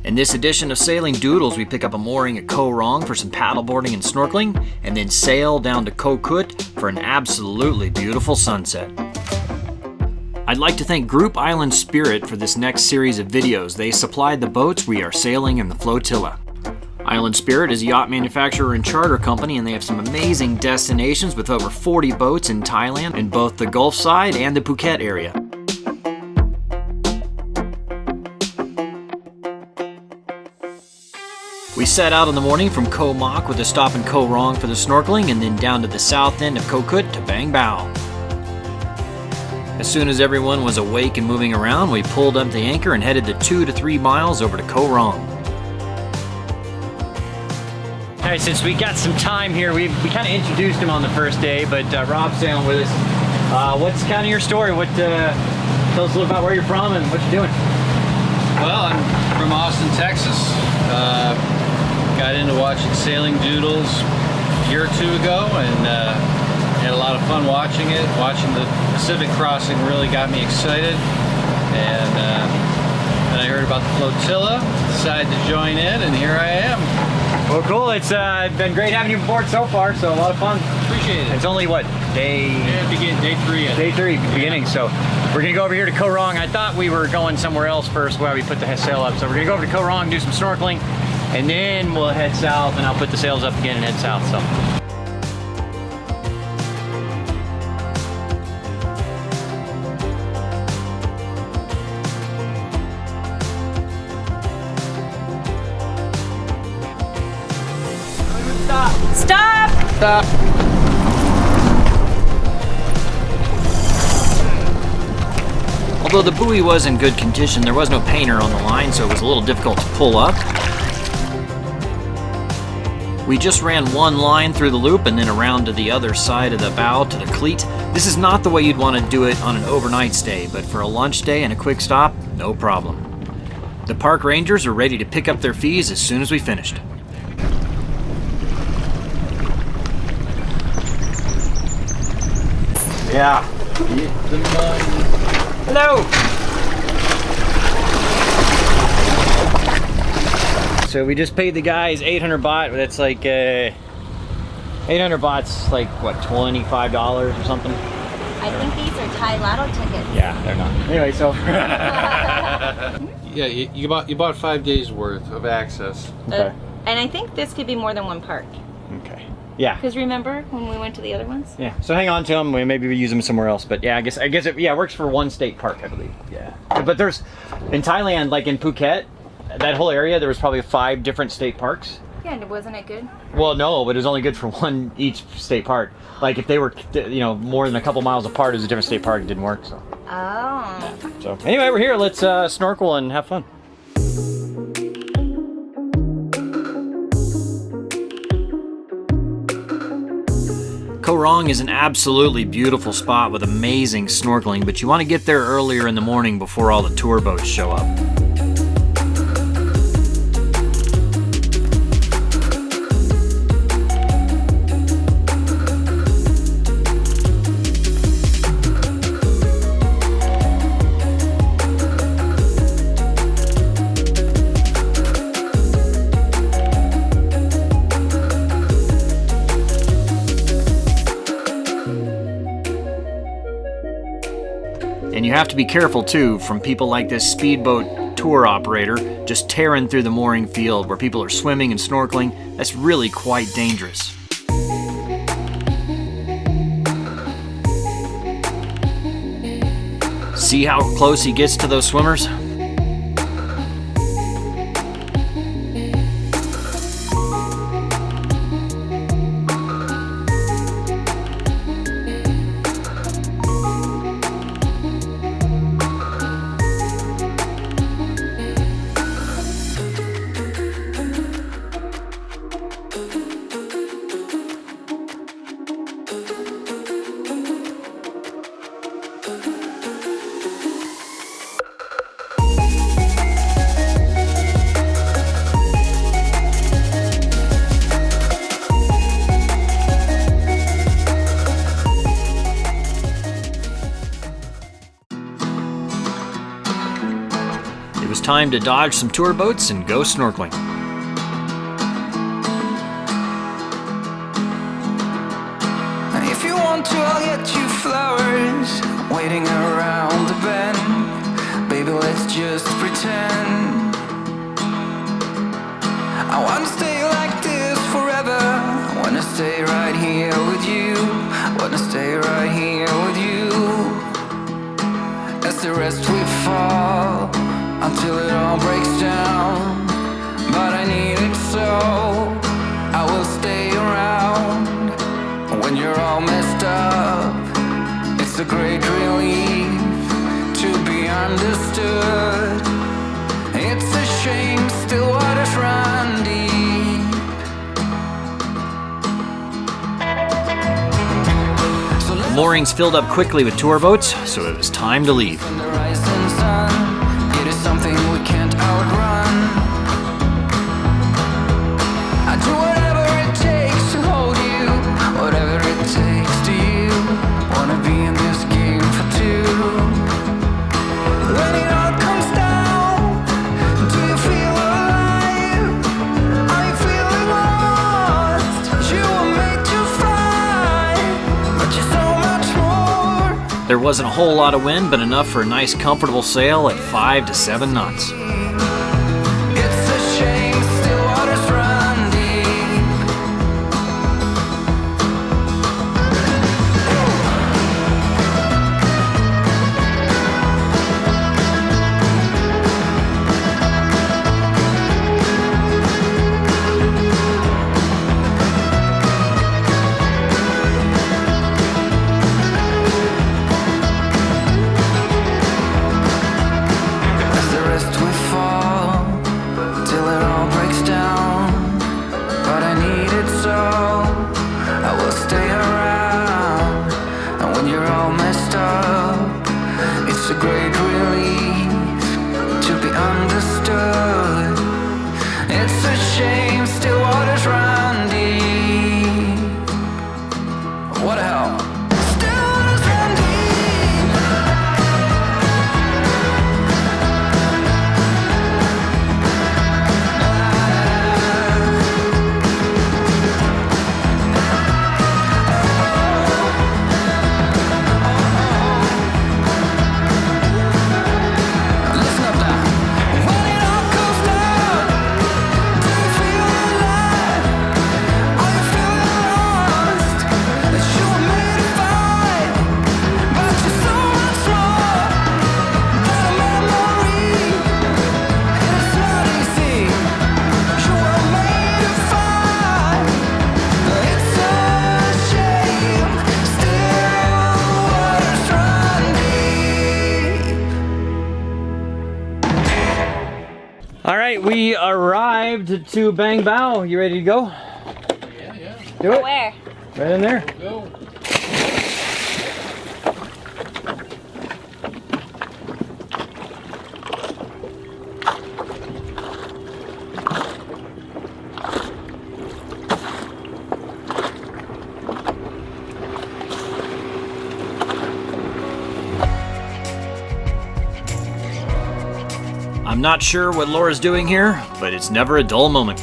In this edition of Sailing Doodles, we pick up a mooring at Koh Rong for some paddleboarding and snorkeling, and then sail down to Koh Kut for an absolutely beautiful sunset. I'd like to thank Group Island Spirit for this next series of videos. They supplied the boats we are sailing in the flotilla. Island Spirit is a yacht manufacturer and charter company, and they have some amazing destinations with over 40 boats in Thailand in both the Gulf side and the Phuket area. We set out in the morning from Koh Mak with a stop in Koh Rong for the snorkeling, and then down to the south end of Koh Kut to Bang Bao. As soon as everyone was awake and moving around, we pulled up the anchor and headed the 2 to 3 miles over to Koh Rong. All right, since we got some time here, we kind of introduced him on the first day, but Rob's sailing with us. What's kind of your story? Tell us a little about where you're from and what you're doing. Well, I'm from Austin, Texas. Got into watching Sailing Doodles a year or two ago, and had a lot of fun watching it. Watching the Pacific crossing really got me excited, and then I heard about the flotilla, decided to join in, and here I am. Well, cool. It's been great having you aboard so far, so a lot of fun. Appreciate it. It's only, what, day 3. Day 3, beginning, so we're going to go over here to Koh Rong. I thought we were going somewhere else first while we put the sail up, so we're going to go over to Koh Rong, do some snorkeling, and then we'll head south, and I'll put the sails up again and head south, so. Stop! Stop! Although the buoy was in good condition, there was no painter on the line, so it was a little difficult to pull up. We just ran one line through the loop and then around to the other side of the bow to the cleat. This is not the way you'd want to do it on an overnight stay, but for a lunch day and a quick stop, no problem. The park rangers are ready to pick up their fees as soon as we finished. Yeah. Hello. So we just paid the guys 800 baht. That's like 800 baht's like what, $25 or something? I think these are Thai Lotto tickets. Yeah, they're not. Anyway, so Yeah, you bought 5 days worth of access. okay. And I think this could be more than one park. Okay. Yeah. Because remember when we went to the other ones? Yeah. So hang on to them. Maybe we use them somewhere else. But yeah, I guess it works for one state park, I believe. Yeah. But there's in Thailand, like in Phuket, that whole area, there was probably 5 different state parks. Yeah, and wasn't it good? Well, no, but it was only good for one each state park. Like if they were, more than a couple miles apart, it was a different state park. It didn't work. So. Oh. So anyway, we're here. Let's snorkel and have fun. Koh Rong is an absolutely beautiful spot with amazing snorkeling, but you want to get there earlier in the morning before all the tour boats show up. And you have to be careful too from people like this speedboat tour operator just tearing through the mooring field where people are swimming and snorkeling. That's really quite dangerous. See how close he gets to those swimmers? time to dodge some tour boats and go snorkeling. If you want to, I'll get you flowers waiting around the bend. Baby, let's just pretend. I wanna stay like this forever. I wanna stay right here with you. I wanna stay right here with you. As the rest we fall until it all breaks down. But I need it so I will stay around when you're all messed up. It's a great relief to be understood. It's a shame still waters run deep. So The moorings filled up quickly with tour boats, so it was time to leave. the rising sun, it is something we can't outrun. I do whatever it takes to hold you, whatever it takes to you. Wanna be in this game for two. When it all comes down, do you feel alive? Are you feeling lost? You were made to fly, but you're so much more. There wasn't a whole lot of wind, but enough for a nice comfortable sail at 5 to 7 knots. It's a shame still waters run deep. As the rest we fall till it all breaks down. But I need it so I will stay around. And when you're all messed up, it's a great relief to be understood. It's a shame still waters run deep. What the hell? Still waters run deep. Listen up now. When it all comes down, do you feel alive? Are you feeling lost? That you were made to fight, but you're so much more than a memory. It's not easy. You were made to fight. It's a shame. Still waters run deep. All right, we arrived to Bang Bao. You ready to go? Yeah. Do it. Where? Right in there. Go. I'm not sure what Laura's doing here, but it's never a dull moment.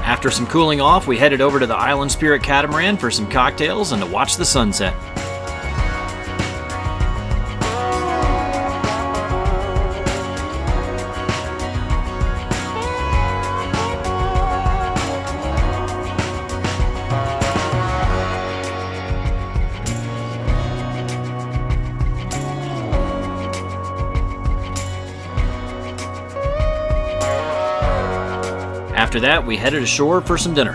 After some cooling off, we headed over to the Island Spirit Catamaran for some cocktails and to watch the sunset. After that, we headed ashore for some dinner.